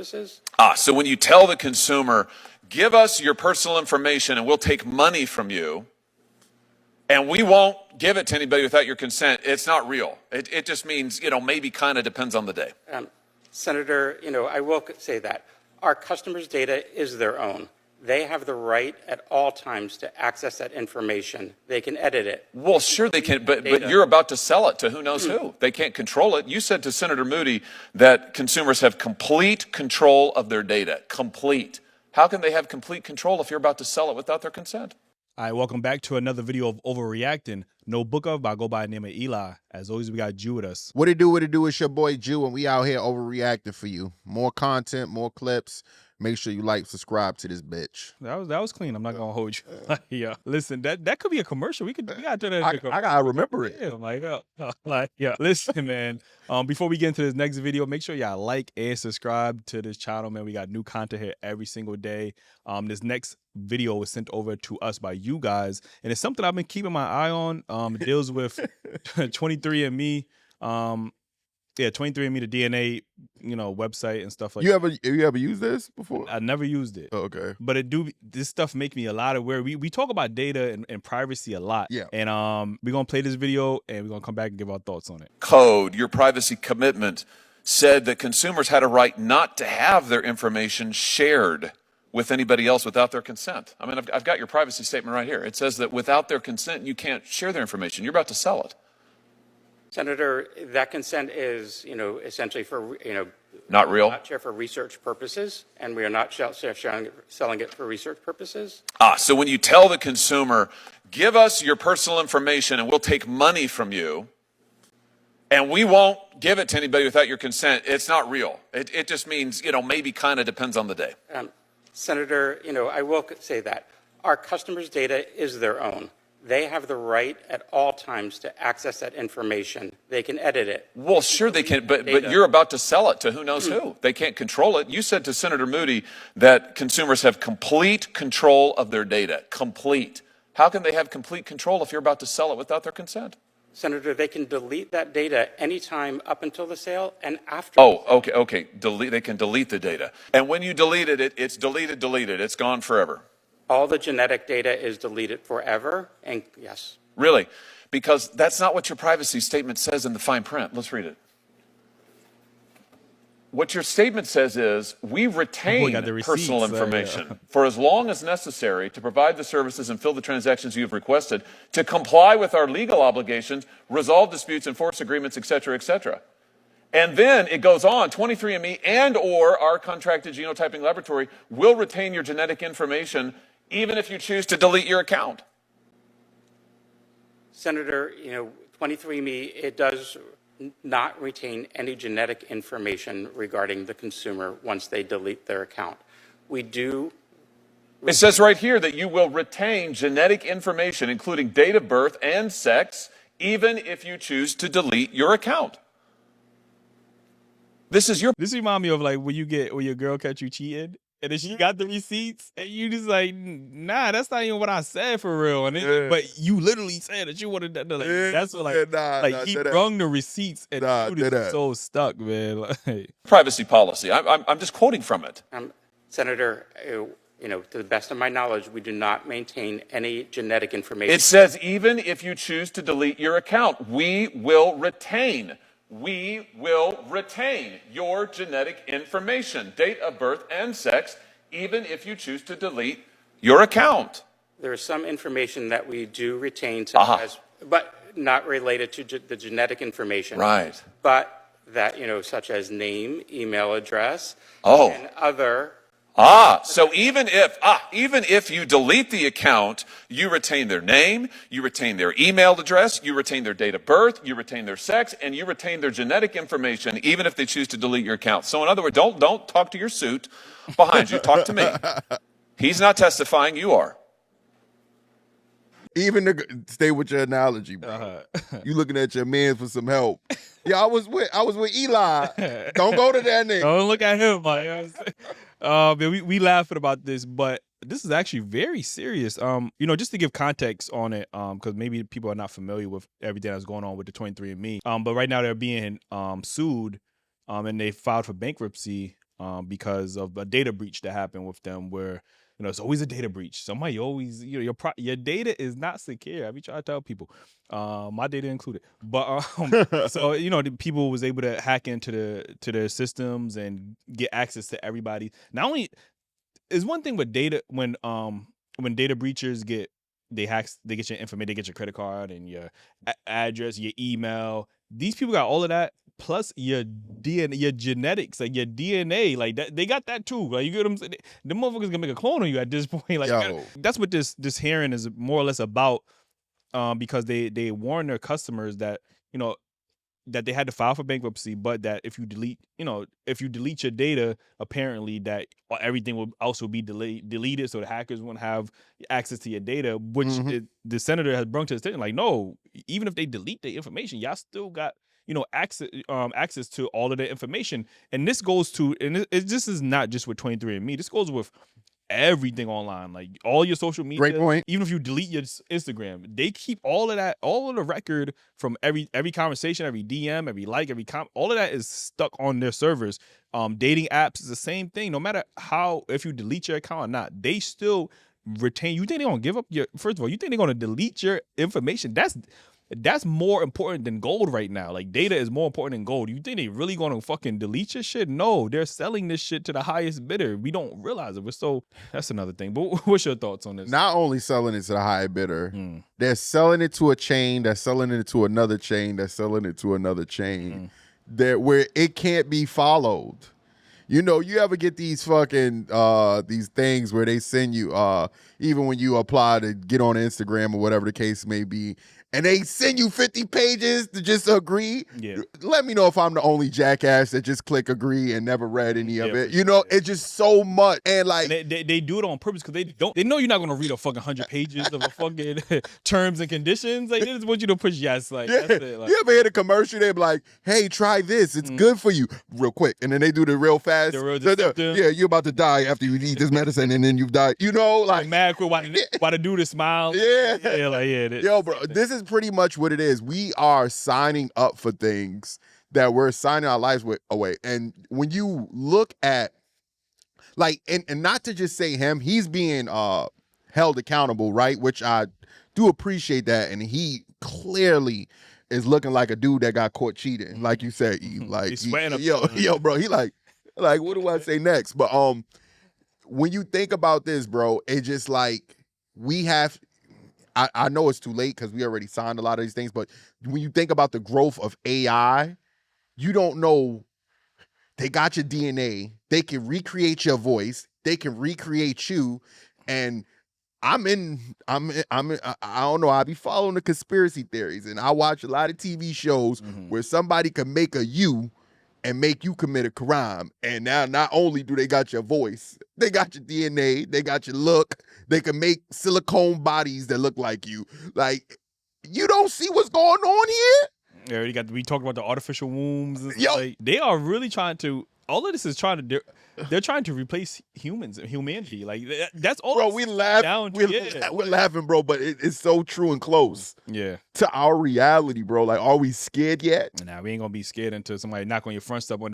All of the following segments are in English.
purposes? So when you tell the consumer, give us your personal information and we'll take money from you, and we won't give it to anybody without your consent, it's not real. It just means, maybe kind of depends on the day. Senator, I will say that our customers' data is their own. They have the right at all times to access that information. They can edit it. Well, sure they can, but you're about to sell it to who knows who. They can't control it. You said to Senator Moody that consumers have complete control of their data. Complete. How can they have complete control if you're about to sell it without their consent? All right, welcome back to another video of Overreacting. No book of, but I go by the name of Eli. As always, we got Jew with us. What it do? It's your boy Jew, and we out here overreacting for you. More content, more clips. Make sure you like, subscribe to this bitch. That was clean. I'm not gonna hold you. Yeah, listen, that could be a commercial. We gotta turn that. I gotta remember it. Yeah, listen, man. Before we get into this next video, make sure y'all like and subscribe to this channel, man. We got new content here every single day. This next video was sent over to us by you guys, and it's something I've been keeping my eye on. It deals with 23andMe. Yeah, 23andMe, the DNA, website and stuff like that. You ever used this before? I never used it. Oh, okay. But this stuff make me a lot of where we talk about data and privacy a lot. Yeah. And we're gonna play this video and we're gonna come back and give our thoughts on it. Code, your privacy commitment, said that consumers had a right not to have their information shared with anybody else without their consent. I mean, I've got your privacy statement right here. It says that without their consent, you can't share their information. You're about to sell it. Senator, that consent is, essentially for, Not real? not share for research purposes, and we are not selling it for research purposes. So when you tell the consumer, give us your personal information and we'll take money from you, and we won't give it to anybody without your consent, it's not real. It just means, maybe kind of depends on the day. Senator, I will say that our customers' data is their own. They have the right at all times to access that information. They can edit it. Well, sure they can, but you're about to sell it to who knows who. They can't control it. You said to Senator Moody that consumers have complete control of their data. Complete. How can they have complete control if you're about to sell it without their consent? Senator, they can delete that data anytime up until the sale and after. Oh, okay. They can delete the data. And when you deleted it, it's deleted. It's gone forever. All the genetic data is deleted forever, and yes. Really? Because that's not what your privacy statement says in the fine print. Let's read it. What your statement says is, we retain personal information for as long as necessary to provide the services and fill the transactions you have requested, to comply with our legal obligations, resolve disputes, enforce agreements, et cetera, And then it goes on, 23andMe and or our contracted genotyping laboratory will retain your genetic information even if you choose to delete your account. Senator, 23andMe, it does not retain any genetic information regarding the consumer once they delete their account. We do. It says right here that you will retain genetic information, including date of birth and sex, even if you choose to delete your account. This reminds me of like when your girl catch you cheating. And then she got the receipts, and you just like, nah, that's not even what I said for real. And but you literally said that you wanted that. Like, that's what he brung the receipts, and dude is so stuck, man. Privacy policy. I'm just quoting from it. Senator, to the best of my knowledge, we do not maintain any genetic information. It says even if you choose to delete your account, we will retain your genetic information, date of birth and sex, even if you choose to delete your account. There is some information that we do retain, but not related to the genetic information. Right. But that, such as name, email address, and other. So even if you delete the account, you retain their name, you retain their email address, you retain their date of birth, you retain their sex, and you retain their genetic information, even if they choose to delete your account. So in other words, don't talk to your suit behind you. Talk to me. He's not testifying. You are. Even stay with your analogy, bro. You looking at your man for some help. Yeah, I was with Eli. Don't go to that nigga. Don't look at him, Mike. We laughing about this, but this is actually very serious. Just to give context on it, because maybe people are not familiar with everything that's going on with the 23andMe. But right now they're being sued, and they filed for bankruptcy because of a data breach that happened with them where, you know, it's always a data breach. Somebody always, you know, your data is not secure. I be trying to tell people, my data included. But so, you know, the people was able to hack into their systems and get access to everybody. Not only is one thing with data when data breachers get they get your information, they get your credit card and your address, your email. These people got all of that. Plus your DNA, your genetics, like your DNA, like that, they got that too. Like you get what I'm saying? The motherfuckers gonna make a clone of you at this point. Like that's what this hearing is more or less about. Because they warn their customers that, you know, that they had to file for bankruptcy, but that if you delete your data, apparently that everything will also be deleted, so the hackers won't have access to your data. Which the senator has brought to his attention, like, no, even if they delete the information, y'all still got, you know, access to all of the information. And this goes to, and this is not just with 23andMe. This goes with everything online, like all your social media. Great point. Even if you delete your Instagram, they keep all of that, all of the record from every conversation, every DM, every like, every comment. All of that is stuck on their servers. Dating apps is the same thing. No matter how, if you delete your account or not, they still retain. You think they're gonna give up your? First of all, you think they're gonna delete your information? That's more important than gold right now. Like, data is more important than gold. You think they really gonna fucking delete your shit? No, they're selling this shit to the highest bidder. We don't realize it. That's another thing. But what's your thoughts on this? Not only selling it to the high bidder, they're selling it to a chain, they're selling it to another chain, they're selling it to another chain. Where it can't be followed. You know, you ever get these fucking these things where they send you even when you apply to get on Instagram or whatever the case may be, and they send you 50 pages to just agree. Yeah. Let me know if I'm the only jackass that just click agree and never read any of it. You know, it's just so much. And like they do it on purpose because they know you're not gonna read a fucking 100 pages of a fucking terms and conditions. Like, they just want you to push yes. Like, that's it. Like, you ever hear the commercial? They be like, "Hey, try this. It's good for you." Real quick, and then they do the real fast. Yeah, you're about to die after you eat this medicine, and then you die. You know, like mad quick. Why the dude smile? Yo, bro, this is pretty much what it is. We are signing up for things that we're signing our lives away. And when you look at, like, and not to just say him, he's being held accountable, right? Which I do appreciate that. And he clearly is looking like a dude that got caught cheating, like you said. Like, he's sweating yo, bro, he like, what do I say next? But when you think about this, bro, it just like we have. I know it's too late because we already signed a lot of these things, but when you think about the growth of AI, you don't know. They got your DNA. They can recreate your voice. They can recreate you. And I don't know. I be following the conspiracy theories, and I watch a lot of TV shows where somebody can make a you and make you commit a crime. And now not only do they got your voice, they got your DNA, they got your look, they can make silicone bodies that look like you. Like, you don't see what's going on here? Yeah, we talked about the artificial wombs. And like, they are really trying to, all of this is they're trying to replace humans and humanity. Like, that's all. Bro, we laugh. We're laughing, bro, but it's so true and close. Yeah. To our reality, bro. Like, are we scared yet? Nah, we ain't gonna be scared until somebody knock on your front step or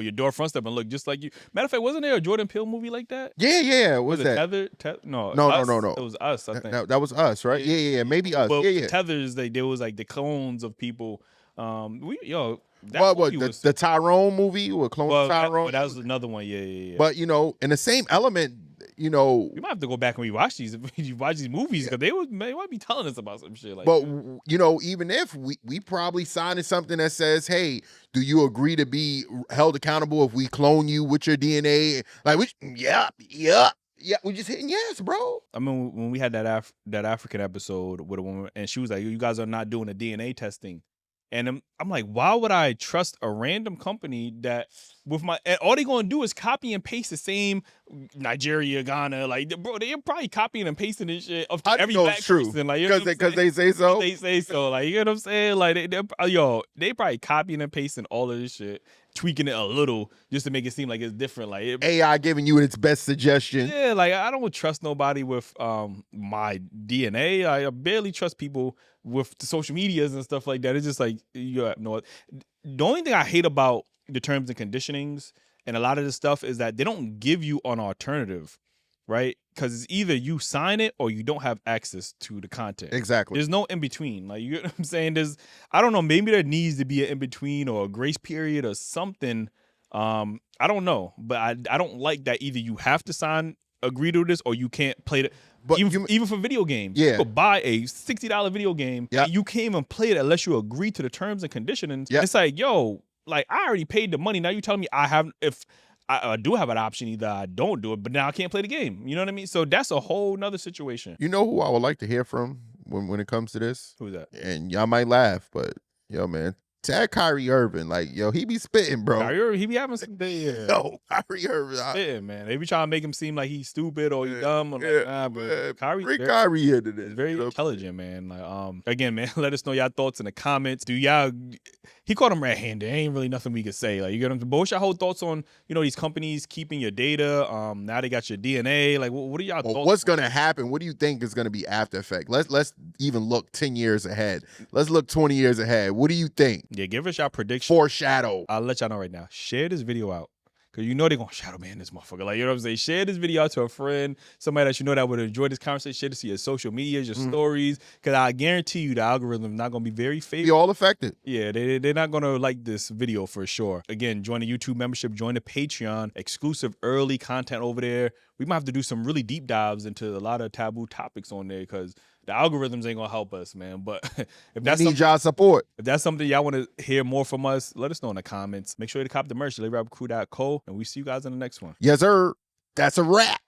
your door front step and look just like you. Matter of fact, wasn't there a Jordan Peele movie like that? Yeah. Was it that? Tether? No. No. It was Us, I think. That was Us, right? Yeah. Maybe Us. Well, yeah. Tethers, there was like the clones of people. The Tyrone movie with Clone Tyrone? That was another one, yeah. But, you know, in the same element, you know, we might have to go back and rewatch these movies because they might be telling us about some shit like but that. You know, even if we probably signing something that says, hey, do you agree to be held accountable if we clone you with your DNA? Like, yeah, we just hitting yes, bro. I mean, when we had that African episode with a woman, and she was like, you guys are not doing the DNA testing. And I'm like, why would I trust a random company that and all they gonna do is copy and paste the same Nigeria, Ghana, like, bro, they're probably copying and pasting this shit of every black person, like, because they say so. They say so, like, you know what I'm saying? Like, they probably copying and pasting all of this shit, tweaking it a little just to make it seem like it's different. Like, AI giving you its best suggestion. Yeah, like, I don't trust nobody with my DNA. I barely trust people with the social medias and stuff like that. It's just like, you have no. The only thing I hate about the terms and conditionings And a lot of the stuff is that they don't give you an alternative, right? Because it's either you sign it or you don't have access to the content. Exactly. There's no in between. Like, you know what I'm saying? I don't know, maybe there needs to be an in between or a grace period or something. I don't know, but I don't like that either you have to agree to this or you can't play it. But even for video games, you could buy a $60 video game. And you can't even play it unless you agree to the terms and conditions. It's like, yo, like, I already paid the money. Now you telling me if I do have an option, either I don't do it, but now I can't play the game. You know what I mean? So that's a whole nother situation. You know who I would like to hear from when it comes to this? Who's that? And y'all might laugh, but yo, man, tag Kyrie Irving. Like, yo, he be spitting, bro. Kyrie Irving, he be having some days. Yo, Kyrie Irving. Spitting, man. They be trying to make him seem like he's stupid or he's dumb. I'm like, nah, bro. Kyrie into this. Very intelligent, man. Like, again, man, let us know y'all thoughts in the comments. He called him red-handed. There ain't really nothing we could say. Like, you get him. But what's your whole thoughts on, these companies keeping your data? Now they got your DNA. Like, what are y'all thoughts? What's gonna happen? What do you think is gonna be after effect? Let's even look 10 years ahead. Let's look 20 years ahead. What do you think? Yeah, give us your prediction. Foreshadow. I'll let y'all know right now. Share this video out. Because they're going to shadow man this motherfucker. Like, you know what I'm saying? Share this video out to a friend, somebody that you know that would enjoy this conversation. Share this to your social medias, your stories. Because I guarantee you the algorithm is not going to be very favorable. Be all affected. Yeah, they're not going to like this video for sure. Again, join the YouTube membership, join the Patreon, exclusive early content over there. We might have to do some really deep dives into a lot of taboo topics on there because the algorithms ain't gonna help us, man. But if that's need y'all support. If that's something y'all want to hear more from us, let us know in the comments. Make sure to cop the merch, Dailyrapupcrew.co, and we see you guys in the next one. Yes, sir. That's a wrap.